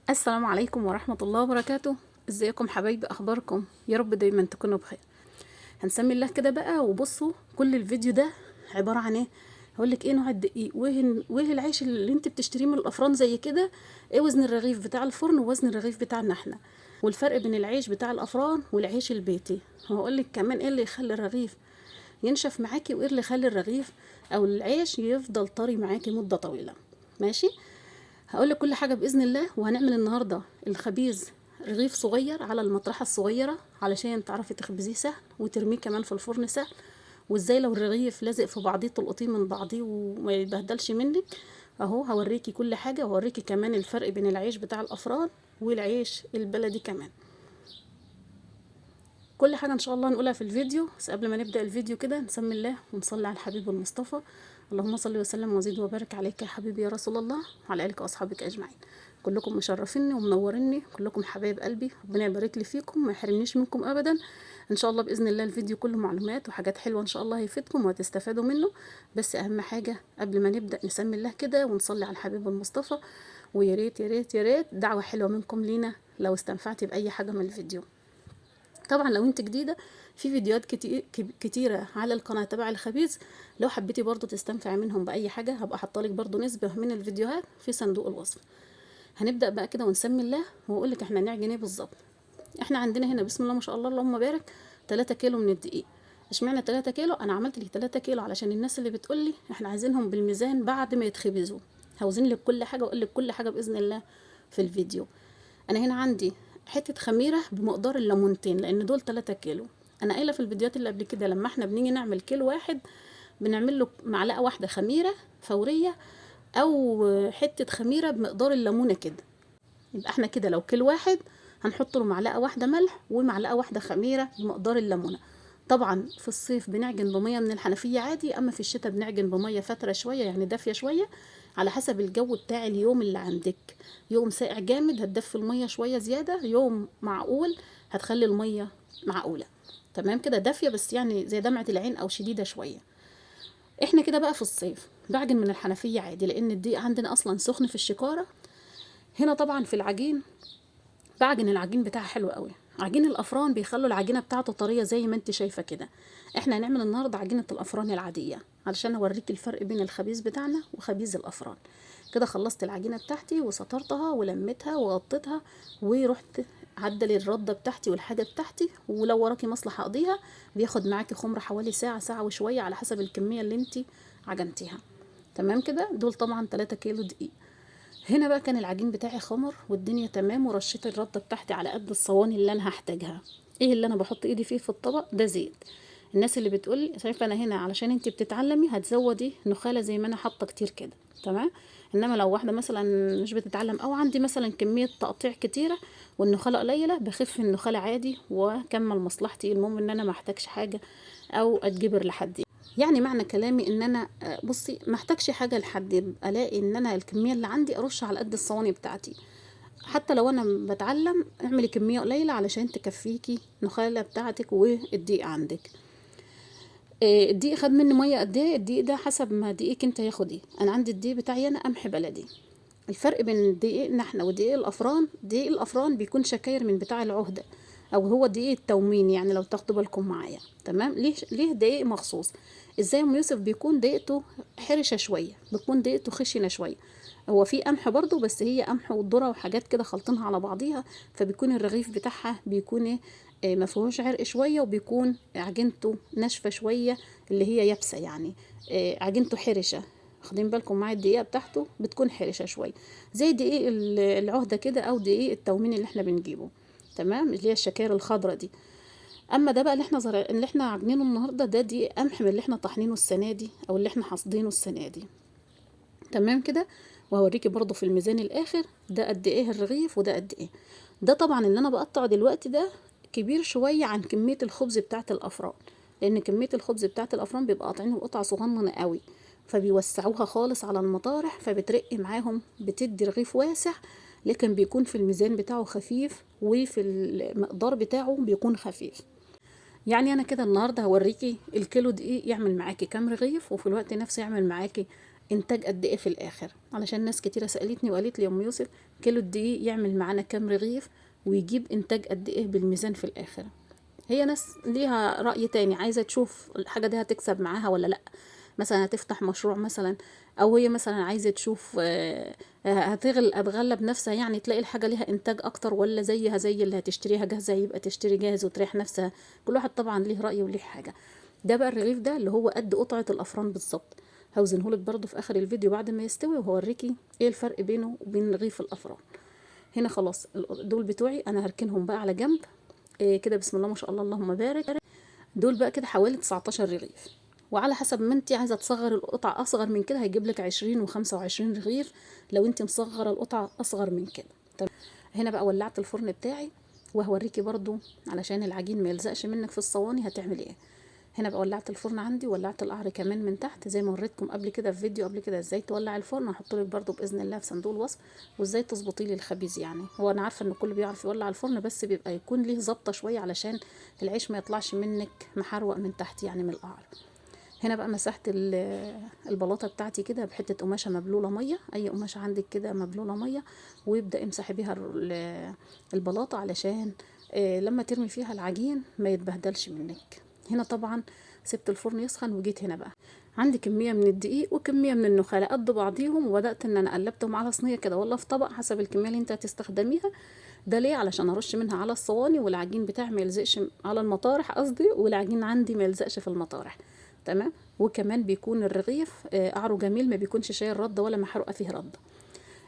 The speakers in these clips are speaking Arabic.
السلام عليكم ورحمة الله وبركاته. ازيكم حبايبي؟ اخباركم يا رب دايما تكونوا بخير. هنسمي الله كده بقى. وبصوا كل الفيديو ده عبارة عن ايه؟ هقولك ايه نوع الدقيق وايه العيش اللي انت بتشتريه من الافران زي كده، ايه وزن الرغيف بتاع الفرن ووزن الرغيف بتاعنا احنا، والفرق بين العيش بتاع الافران والعيش البيتي. وهقولك كمان ايه اللي يخلي الرغيف ينشف معاكي، وايه اللي يخلي الرغيف او العيش يفضل طري معاكي مدة طويلة. ماشي، هقول لك كل حاجه باذن الله. وهنعمل النهارده الخبيز رغيف صغير على المطرحه الصغيره علشان تعرفي تخبزيه سهل وترميه كمان في الفرن سهل. وازاي لو الرغيف لازق في بعضيه تلقطيه من بعضيه وما يتبهدلش منك. اهو هوريكي كل حاجه، وهوريكي كمان الفرق بين العيش بتاع الافران والعيش البلدي كمان. كل حاجة ان شاء الله نقولها في الفيديو. بس قبل ما نبدأ الفيديو كده نسمي الله ونصلي على الحبيب المصطفى. اللهم صل وسلم وزيد وبارك عليك يا حبيبي يا رسول الله وعلى آلك واصحابك اجمعين. كلكم مشرفيني ومنوريني، كلكم حبايب قلبي، ربنا يبارك لي فيكم ما يحرمنيش منكم ابدا. ان شاء الله باذن الله الفيديو كله معلومات وحاجات حلوه ان شاء الله هيفيدكم وهتستفادوا منه. بس اهم حاجه قبل ما نبدا نسمي الله كده ونصلي على الحبيب المصطفى. ويا ريت يا ريت يا ريت دعوه حلوه منكم لينا لو استنفعتي باي حاجه من الفيديو. طبعا لو انت جديده، في فيديوهات كتيره على القناه تبع الخبيز. لو حبيتي برضو تستنفعي منهم باي حاجه هبقى حاطالك برضو نسبه من الفيديوهات في صندوق الوصف. هنبدا بقى كده ونسمي الله واقول لك احنا هنعجن ايه بالظبط. احنا عندنا هنا بسم الله ما شاء الله اللهم بارك 3 كيلو من الدقيق. اشمعنى 3 كيلو؟ انا عملت لك 3 كيلو علشان الناس اللي بتقول لي احنا عايزينهم بالميزان بعد ما يتخبزوا. هوزن لك كل حاجه واقول لك كل حاجه باذن الله في الفيديو. انا هنا عندي حته خميره بمقدار الليمونتين لان دول 3 كيلو. انا قايله في الفيديوهات اللي قبل كده لما احنا بنيجي نعمل كيلو واحد بنعمل له معلقه واحده خميره فوريه، او حته خميره بمقدار الليمونه كده. يبقى احنا كده لو كيلو واحد هنحط له معلقه واحده ملح ومعلقه واحده خميره بمقدار الليمونه. طبعا في الصيف بنعجن بميه من الحنفيه عادي، اما في الشتاء بنعجن بميه فتره شويه يعني دافيه شويه على حسب الجو بتاع اليوم اللي عندك. يوم ساقع جامد هتدفي الميه شويه زياده، يوم معقول هتخلي الميه معقوله. تمام كده دافيه بس يعني زي دمعه العين او شديده شويه. احنا كده بقى في الصيف بعجن من الحنفيه عادي لان الدقيق عندنا اصلا سخن في الشكاره. هنا طبعا في العجين بعجن العجين بتاعها حلو قوي. عجين الافران بيخلوا العجينه بتاعته طريه زي ما انت شايفه كده. احنا هنعمل النهارده عجينه الافران العاديه علشان اوريك الفرق بين الخبيز بتاعنا وخبيز الافران. كده خلصت العجينه بتاعتي وسطرتها ولميتها وغطيتها ورحت عدل الرده بتاعتي والحاجه بتاعتي. ولو وراكي مصلحه اقضيها بياخد معاكي خمره حوالي ساعه ساعه وشويه على حسب الكميه اللي انت عجنتيها. تمام كده دول طبعا 3 كيلو دقيق. هنا بقى كان العجين بتاعي خمر والدنيا تمام ورشيت الرده بتاعتي على قد الصواني اللي انا هحتاجها. ايه اللي انا بحط ايدي فيه في الطبق ده؟ زيت. الناس اللي بتقولي شايفه انا هنا علشان انت بتتعلمي هتزودي نخاله زي ما انا حاطه كتير كده. تمام. انما لو واحده مثلا مش بتتعلم او عندي مثلا كميه تقطيع كتيره والنخاله قليله بخف النخاله عادي واكمل مصلحتي. المهم ان انا ما احتاجش حاجه او اتجبر لحد. يعني معنى كلامي ان انا بصي ما احتاجش حاجه لحد الاقي ان انا الكميه اللي عندي ارش على قد الصواني بتاعتي. حتى لو انا بتعلم اعملي كميه قليله علشان تكفيكي نخاله بتاعتك والدقيق عندك. الدقيق خد مني ميه قد ايه؟ الدقيق ده حسب ما دقيقك انت ياخد ايه. انا عندي الدقيق بتاعي انا قمح بلدي. الفرق بين دقيقنا احنا ودقيق الافران، دقيق الافران بيكون شكاير من بتاع العهده او هو دقيق التومين. يعني لو تاخدوا بالكم معايا تمام ليه دقيق مخصوص. ازاي ام يوسف بيكون دقيقته حرشه شويه، بتكون دقيقته خشنه شويه. هو في قمح برضو بس هي قمح والذره وحاجات كده خلطينها على بعضيها فبيكون الرغيف بتاعها بيكون ما فيهوش عرق شويه وبيكون عجينته ناشفه شويه اللي هي يابسه يعني. عجينته حرشه. واخدين بالكم معايا الدقيقه بتاعته بتكون حرشه شويه زي دقيق العهده كده او دقيق التومين اللي احنا بنجيبه. تمام اللي هي الشكاير الخضراء دي. اما ده بقى اللي احنا اللي احنا عاملينه النهارده ده دقيق قمح من اللي احنا طحنينه السنه دي او اللي احنا حاصدينه السنه دي. تمام كده. وهوريكي برضو في الميزان الاخر ده قد ايه الرغيف وده قد ايه. ده طبعا اللي انا بقطعه دلوقتي ده كبير شويه عن كميه الخبز بتاعه الافران لان كميه الخبز بتاعه الافران بيبقى قاطعينه قطع صغننه قوي فبيوسعوها خالص على المطارح فبترقي معاهم بتدي رغيف واسع. لكن بيكون في الميزان بتاعه خفيف وفي المقدار بتاعه بيكون خفيف. يعني انا كده النهارده هوريكي الكيلو دقيق يعمل معاكي كام رغيف وفي الوقت نفسه يعمل معاكي انتاج قد ايه في الاخر، علشان ناس كتيره سالتني وقالت لي يا ام يوسف كيلو الدقيق يعمل معانا كام رغيف ويجيب انتاج قد ايه بالميزان في الاخر. هي ناس ليها رأي تاني، عايزة تشوف الحاجة دي هتكسب معاها ولا لأ، مثلا هتفتح مشروع مثلا، او هي مثلا عايزة تشوف هتغلب نفسها، يعني تلاقي الحاجة ليها انتاج اكتر، ولا زيها زي اللي هتشتريها جاهزة يبقى تشتري جاهز وتريح نفسها. كل واحد طبعا ليه رأي وليه حاجة. ده بقى الرغيف ده اللي هو قد قطعة الافران بالظبط، هوزنهولك برضو في اخر الفيديو بعد ما يستوي وهوريكي ايه الفرق بينه وبين رغيف الافران. هنا خلاص دول بتوعي انا هركنهم بقى على جنب. إيه كده بسم الله ما شاء الله اللهم بارك. دول بقى كده حوالي 19 رغيف، وعلى حسب ما انت عايزه تصغر القطع اصغر من كده هيجيب لك 20 و25 رغيف، لو انت مصغره القطعه اصغر من كده. تمام. هنا بقى ولعت الفرن بتاعي وهوريكي برضو علشان العجين ما يلزقش منك في الصواني هتعملي ايه. هنا بقى ولعت الفرن عندي، ولعت القعر كمان من تحت زي ما وريتكم قبل كده في فيديو قبل كده ازاي تولع الفرن، هحط لك برضو باذن الله في صندوق الوصف، وازاي تظبطي لي الخبيز. يعني هو انا عارفه ان الكل بيعرف يولع الفرن، بس بيبقى يكون ليه ظبطه شويه علشان العيش ما يطلعش منك محروق من تحت يعني من القعر. هنا بقى مسحت البلاطه بتاعتي كده بحته قماشه مبلوله ميه، اي قماشه عندك كده مبلوله ميه، ويبدا امسحي بيها البلاطه علشان لما ترمي فيها العجين ما يتبهدلش منك. هنا طبعا سبت الفرن يسخن وجيت هنا بقى عندي كميه من الدقيق وكميه من النخاله قد بعضيهم، وبدات ان انا قلبتهم على صينيه كده ولا في طبق حسب الكميه اللي انت هتستخدميها. ده ليه؟ علشان ارش منها على الصواني والعجين بتاعي ما يلزقش على المطارح قصدي، والعجين عندي ما يلزقش في المطارح. تمام. وكمان بيكون الرغيف قعره جميل، ما بيكونش شايل رده ولا محروقه فيه رده.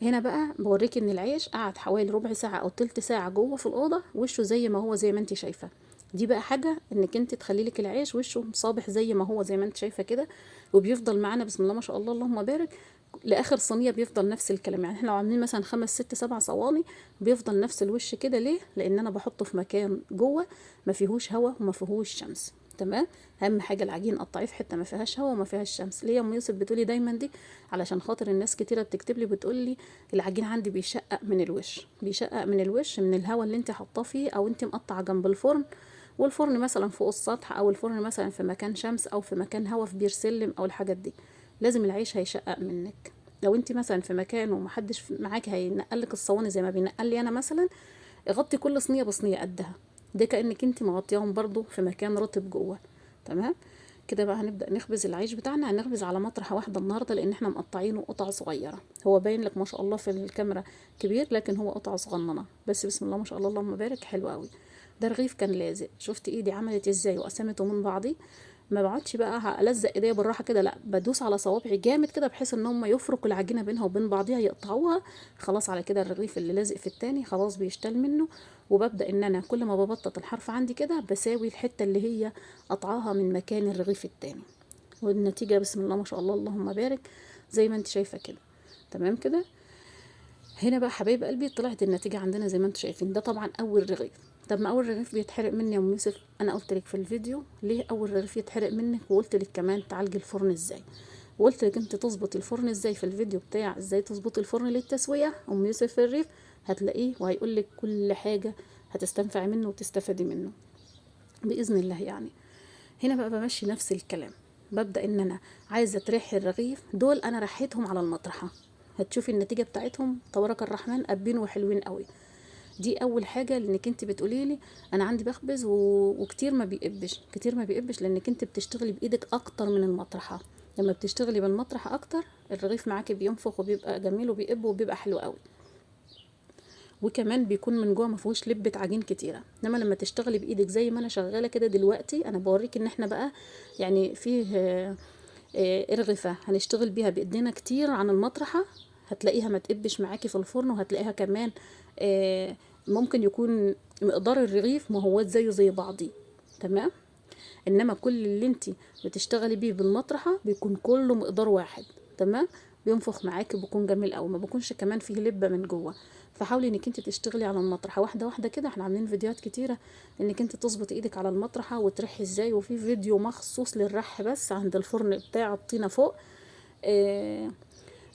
هنا بقى بوريكي ان العيش قعد حوالي ربع ساعه او تلت ساعه جوه في الاوضه وشه زي ما هو زي ما انت شايفه. دي بقى حاجه انك انت تخلي لك العيش وشه صابح زي ما هو زي ما انت شايفه كده، وبيفضل معانا بسم الله ما شاء الله اللهم بارك لاخر صينيه بيفضل نفس الكلام. يعني احنا لو عاملين مثلا 5 6 7 صواني بيفضل نفس الوش كده. ليه؟ لان انا بحطه في مكان جوه ما فيهوش هواء وما فيهوش شمس. تمام. اهم حاجه العجين قطعيه في حته ما فيهاش هواء وما فيهاش شمس. ليه يا ام يوسف بتقولي دايما دي؟ علشان خاطر الناس كتيره بتكتب لي بتقول لي العجين عندي بيشقق من الوش، بيشقق من الوش من الهواء اللي انت حاطاه فيه، او انت مقطعه جنب الفرن والفرن مثلا فوق السطح، او الفرن مثلا في مكان شمس او في مكان هواء في بير سلم او الحاجات دي، لازم العيش هيشقق منك. لو انت مثلا في مكان ومحدش معاك هينقلك الصواني زي ما بينقل لي انا مثلا، غطي كل صينيه بصينيه قدها، ده كانك انت مغطياهم برضو في مكان رطب جوه. تمام. كده بقى هنبدأ نخبز العيش بتاعنا. هنخبز على مطرحة واحدة النهاردة لان احنا مقطعينه قطع صغيرة، هو باين لك ما شاء الله في الكاميرا كبير لكن هو قطع صغننة، بس بسم الله ما شاء الله اللهم بارك حلو قوي. ده رغيف كان لازق، شفت ايدي عملت ازاي وقسمته من بعضي. ما بقعدش بقى الزق ايديا بالراحه كده، لا بدوس على صوابعي جامد كده بحيث ان هم يفركوا العجينه بينها وبين بعضيها يقطعوها. خلاص على كده الرغيف اللي لازق في التاني خلاص بيشتل منه. وببدا ان انا كل ما ببطط الحرف عندي كده بساوي الحته اللي هي قطعاها من مكان الرغيف التاني، والنتيجه بسم الله ما شاء الله اللهم بارك زي ما انت شايفه كده. تمام كده. هنا بقى حبايب قلبي طلعت النتيجه عندنا زي ما انتم شايفين. ده طبعا اول رغيف. طب ما اول رغيف بيتحرق مني يا ام يوسف؟ انا قلت لك في الفيديو ليه اول رغيف يتحرق منك، وقلت لك كمان تعالجي الفرن ازاي، وقلت لك انت تظبطي الفرن ازاي في الفيديو بتاع ازاي تظبطي الفرن للتسويه ام يوسف في الريف، هتلاقيه وهيقول لك كل حاجه هتستنفعي منه وتستفادي منه باذن الله يعني. هنا بقى بمشي نفس الكلام، ببدا ان انا عايزه تريحي الرغيف دول انا رحيتهم على المطرحه، هتشوفي النتيجه بتاعتهم تبارك الرحمن قابين وحلوين قوي. دي اول حاجه لانك انت بتقولي لي انا عندي بخبز وكتير ما بيقبش، كتير ما بيقبش لانك انت بتشتغلي بايدك اكتر من المطرحه. لما بتشتغلي بالمطرحه اكتر الرغيف معاكي بينفخ وبيبقى جميل وبيقب وبيبقى حلو قوي، وكمان بيكون من جوه ما فيهوش لبه عجين كتيره. انما لما تشتغلي بايدك زي ما انا شغاله كده دلوقتي انا بوريك ان احنا بقى يعني فيه ارغفه هنشتغل بيها بايدينا كتير عن المطرحه، هتلاقيها ما تقبش معاكي في الفرن، وهتلاقيها كمان ممكن يكون مقدار الرغيف ما هو زيه زي بعضيه. تمام. انما كل اللي انت بتشتغلي بيه بالمطرحه بيكون كله مقدار واحد. تمام. بينفخ معاكي بيكون جميل قوي، ما بيكونش كمان فيه لبه من جوه. فحاولي انك انت تشتغلي على المطرحه واحده واحده كده. احنا عاملين فيديوهات كتيره انك انت تظبطي ايدك على المطرحه وترحي ازاي، وفي فيديو مخصوص للرح بس عند الفرن بتاع الطينه فوق، آه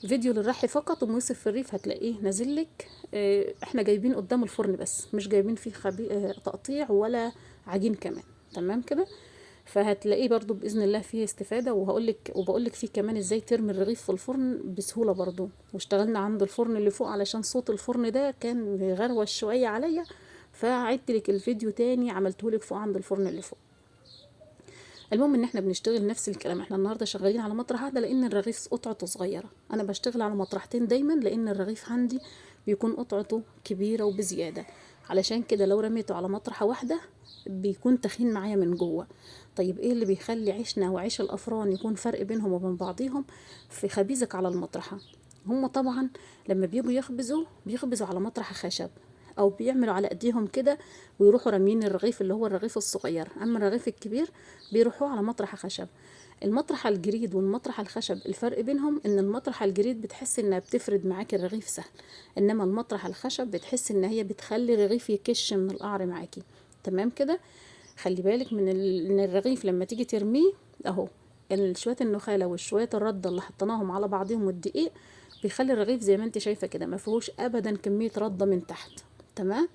فيديو للرحي فقط ام يوسف في الريف هتلاقيه نازل لك. احنا جايبين قدام الفرن بس مش جايبين فيه تقطيع ولا عجين كمان. تمام كده. فهتلاقيه برضو باذن الله فيه استفاده. وبقول لك فيه كمان ازاي ترمي الرغيف في الفرن بسهوله برضو. واشتغلنا عند الفرن اللي فوق علشان صوت الفرن ده كان بيغروش شويه عليا، فعدت لك الفيديو تاني عملته لك فوق عند الفرن اللي فوق. المهم ان احنا بنشتغل نفس الكلام. احنا النهارده شغالين على مطرح واحده لان الرغيف قطعته صغيره. انا بشتغل على مطرحتين دايما لان الرغيف عندي بيكون قطعته كبيره وبزياده. علشان كده لو رميته على مطرحه واحده بيكون تخين معايا من جوه. طيب ايه اللي بيخلي عيشنا وعيش الافران يكون فرق بينهم وبين بعضيهم؟ في خبيزك على المطرحه. هم طبعا لما بيجوا بيخبزوا على مطرح خشب، او بيعملوا على ايديهم كده ويروحوا رامين الرغيف اللي هو الرغيف الصغير. اما الرغيف الكبير بيروحوا على مطرح خشب. المطرح الجريد والمطرح الخشب الفرق بينهم ان المطرح الجريد بتحس انها بتفرد معاكي الرغيف سهل، انما المطرح الخشب بتحس ان هي بتخلي الرغيف يكش من القعر معاكي. تمام كده. خلي بالك ان الرغيف لما تيجي ترميه اهو، شويه النخاله وشويه الرده اللي حطيناهم على بعضهم والدقيق بيخلي الرغيف زي ما انت شايفه كده ما فيهوش ابدا كميه رده من تحت. تمام.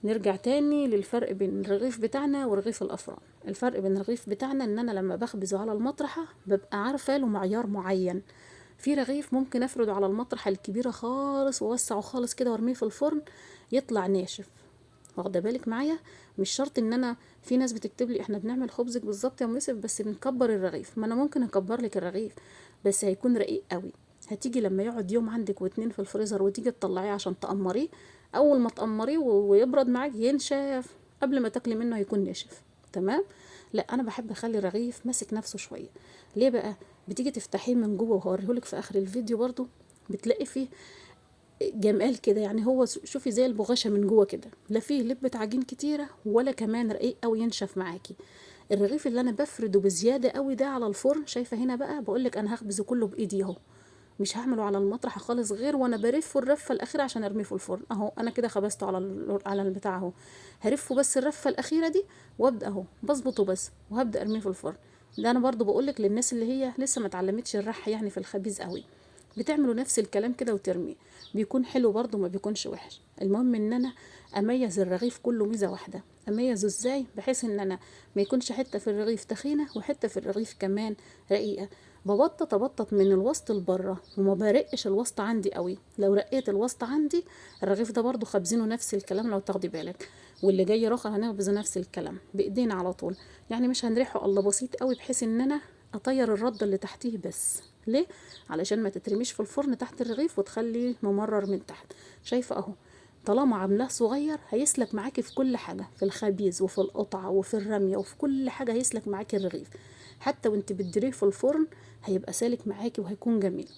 نرجع تاني للفرق بين الرغيف بتاعنا ورغيف الافران. الفرق بين الرغيف بتاعنا ان انا لما بخبزه على المطرحه ببقى عارفه له معيار معين. في رغيف ممكن افرده على المطرحه الكبيره خالص واوسعه خالص كده وارميه في الفرن يطلع ناشف. واخده بالك معايا؟ مش شرط ان انا، في ناس بتكتب لي احنا بنعمل خبزك بالظبط يا ام يوسف بس بنكبر الرغيف. ما انا ممكن اكبر لك الرغيف بس هيكون رقيق قوي. هتيجي لما يقعد يوم عندك واتنين في الفريزر وتيجي تطلعيه عشان تقمريه، اول ما تقمريه ويبرد معاك ينشف، قبل ما تاكلي منه هيكون ناشف. تمام. لا انا بحب اخلي الرغيف ماسك نفسه شويه. ليه بقى؟ بتيجي تفتحيه من جوه وهوريهولك في اخر الفيديو برضو، بتلاقي فيه جمال كده. يعني هو شوفي زي البغاشة من جوه كده، لا فيه لبة عجين كتيرة ولا كمان رقيق او ينشف معاكي. الرغيف اللي انا بفرده بزيادة قوي ده على الفرن، شايفة هنا بقى بقولك انا هخبزه كله بايدي اهو، مش هعمله على المطرح خالص غير وانا برفه الرفه الاخيره عشان ارميه في الفرن. اهو انا كده خبزته على البتاع اهو، هرفه بس الرفه الاخيره دي وابدا اهو بظبطه بس وهبدا ارميه في الفرن. ده انا برضو بقولك للناس اللي هي لسه ما اتعلمتش الرح يعني في الخبيز قوي، بتعملوا نفس الكلام كده وترميه، بيكون حلو برضو ما بيكونش وحش. المهم ان انا اميز الرغيف كله ميزه واحده. اميزه ازاي؟ بحيث ان انا ما يكونش حته في الرغيف تخينه وحته في الرغيف كمان رقيقه. ابطط من الوسط لبره وما برقش الوسط عندي قوي. لو رقيت الوسط عندي الرغيف ده برضو خابزينه نفس الكلام لو تاخدي بالك، واللي جاي رخر هنخبزه نفس الكلام بايدينا على طول. يعني مش هنريحه الله بسيط قوي بحيث ان انا اطير الرده اللي تحتيه بس. ليه؟ علشان ما تترميش في الفرن تحت الرغيف وتخليه ممرر من تحت. شايفه اهو، طالما عاملاه صغير هيسلك معاكي في كل حاجه، في الخبيز وفي القطعه وفي الرميه وفي كل حاجه هيسلك معاكي الرغيف. حتى وانت بتدريه في الفرن هيبقى سالك معاكي وهيكون جميل.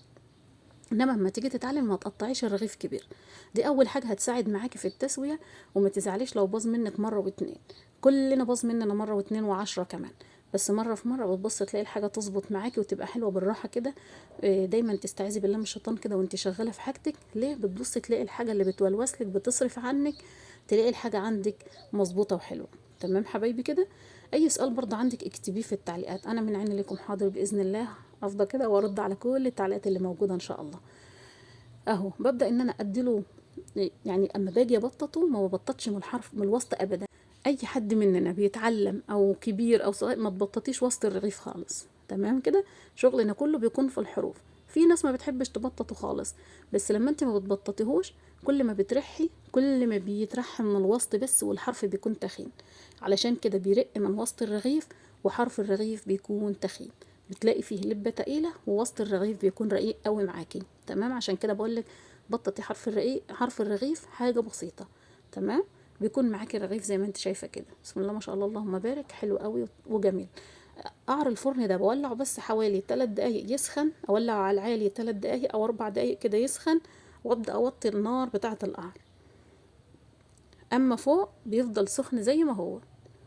انما لما تيجي تتعلم ما تقطعيش الرغيف كبير. دي اول حاجه هتساعد معاكي في التسويه. وما تزعليش لو باظ منك مره واتنين، كلنا باظ مننا مره واتنين وعشرة كمان، بس مره في مره بتبص تلاقي الحاجه تظبط معاكي وتبقى حلوه بالراحه كده. دايما تستعيذي بالله من الشيطان كده وانت شغاله في حاجتك. ليه؟ بتبص تلاقي الحاجه اللي بتولوسلك بتصرف عنك، تلاقي الحاجه عندك مظبوطه وحلوه. تمام حبايبي كده. اي سؤال برضه عندك اكتبيه في التعليقات، انا من عيني لكم حاضر باذن الله. افضل كده وارد على كل التعليقات اللي موجوده ان شاء الله. اهو ببدا ان انا اديله، يعني اما باجي ابططه ما ببططش من الحرف من الوسط ابدا. اي حد مننا بيتعلم او كبير او صغير ما تبططيش وسط الرغيف خالص. تمام كده. شغلنا كله بيكون في الحروف. في ناس ما بتحبش تبططه خالص، بس لما انت ما بتبططيهوش كل ما بترحي كل ما بيترح من الوسط بس والحرف بيكون تخين. علشان كده بيرق من وسط الرغيف وحرف الرغيف بيكون تخين، بتلاقي فيه لبة تقيلة ووسط الرغيف بيكون رقيق قوي معاكي. تمام. عشان كده بقولك بططي حرف الرقيق، حرف الرغيف حاجة بسيطة. تمام. بيكون معاكي الرغيف زي ما انت شايفة كده، بسم الله ما شاء الله اللهم بارك، حلو قوي وجميل. قعر الفرن ده بولعه بس حوالي 3 دقايق يسخن، اولعه على العالي 3 دقايق او 4 دقايق كده يسخن، وابدا اوطي النار بتاعة القعر. اما فوق بيفضل سخن زي ما هو،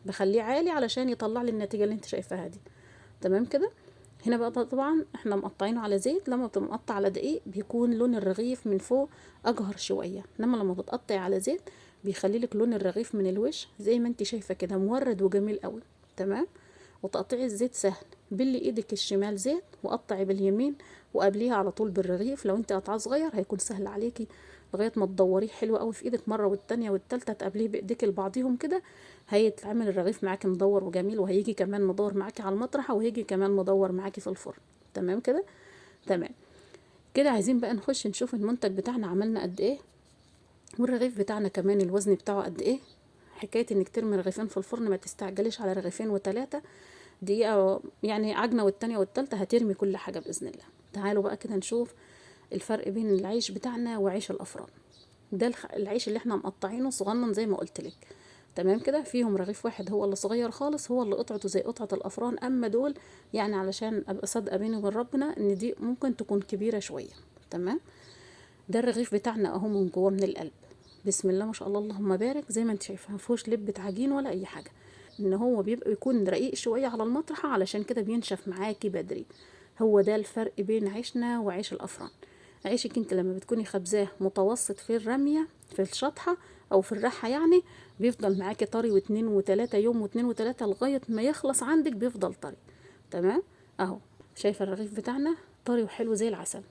بخليه عالي علشان يطلع لي النتيجة اللي انت شايفاها دي. تمام كده. هنا بقى طبعا احنا مقطعينه على زيت، لما بتمقطع على دقيق بيكون لون الرغيف من فوق اجهر شويه، انما لما بتقطعي على زيت بيخلي لك لون الرغيف من الوش زي ما انت شايفه كده مورد وجميل قوي. تمام. وتقطيع الزيت سهل، بلي ايدك الشمال زيت وقطعي باليمين وقبليها على طول بالرغيف. لو انت قطعه صغير هيكون سهل عليكي لغايه ما تدوريه حلو قوي في ايدك مره والتانيه والتالته، تقابليه بايديك لبعضيهم كده، هيتعمل الرغيف معاكي مدور وجميل، وهيجي كمان مدور معاكي على المطرحه، وهيجي كمان مدور معاكي في الفرن. تمام كده. تمام كده. عايزين بقى نخش نشوف المنتج بتاعنا عملنا قد ايه، والرغيف بتاعنا كمان الوزن بتاعه قد ايه. حكايه انك ترمي رغيفين في الفرن، ما تستعجليش على رغيفين وثلاثه، دقيقه يعني عجنه والتانيه والتالته هترمي كل حاجه باذن الله. تعالوا بقى كده نشوف الفرق بين العيش بتاعنا وعيش الافران. ده العيش اللي احنا مقطعينه صغنن زي ما قلت لك. تمام كده. فيهم رغيف واحد هو اللي صغير خالص، هو اللي قطعته زي قطعه الافران، اما دول يعني علشان ابقى صادقه بيني وبين ربنا ان دي ممكن تكون كبيره شويه. تمام. ده الرغيف بتاعنا اهو من جوه من القلب، بسم الله ما شاء الله اللهم بارك. زي ما انت شايفه مفيهوش لبه عجين ولا اي حاجه، ان هو بيبقى يكون رقيق شويه على المطرحه، علشان كده بينشف معاكي بدري. هو ده الفرق بين عيشنا وعيش الافران. عيشك انت لما بتكوني خبزاه متوسط في الرميه في الشطحه او في الرحه يعني، بيفضل معاكي طري واتنين وتلاته يوم، واتنين وتلاته لغايه ما يخلص عندك بيفضل طري. تمام. اهو شايفه الرغيف بتاعنا طري وحلو زي العسل.